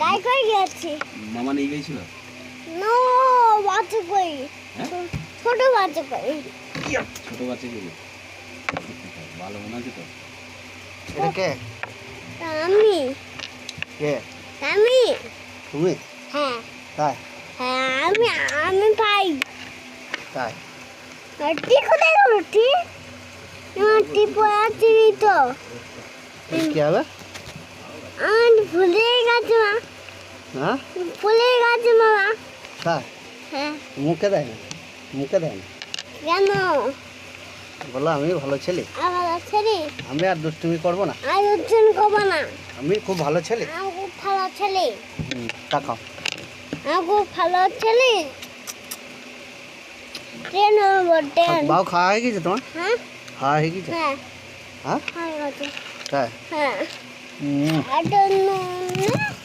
গাই কই গেছে? মামা নিয়ে গেছিল? নো, বাচ্চা কই? হ্যাঁ? ছোট বাচ্চা কই? ছোট বাচ্চা কি? ভালো মনে আছে তো? এটা কে? আমি। কে? আমি। তুমি? হ্যাঁ। তাই? হ্যাঁ, আমি পাই। তাই? টি কোথায় গেল টি? টি পড়াচ্ছি তো। কি হবে? আমি ভুলে গেছি মা। হ্যাঁ? ভুলে গেছি মামা। তাই? হ্যাঁ। মুখে দেয় না? মুখে দেয় না? কেন? বলো আমি ভালো ছেলে। আমার ছেলে। আমি আর দুষ্টুমি করবো না। আর উজ্জ্বল করবো না। আমি খুব ভালো ছেলে। আমি খুব ভালো ছেলে। তাকাও। আমি খুব ভালো ছেলে। 10 নম্বর 10। বাবু খাওয়া হয়ে গেছে তোমার? হ্যাঁ? খাওয়া হয়ে গেছে? হ্যাঁ। হ্যাঁ? হয়ে গেছে। তাই? হ্যাঁ। হুম। I don't know.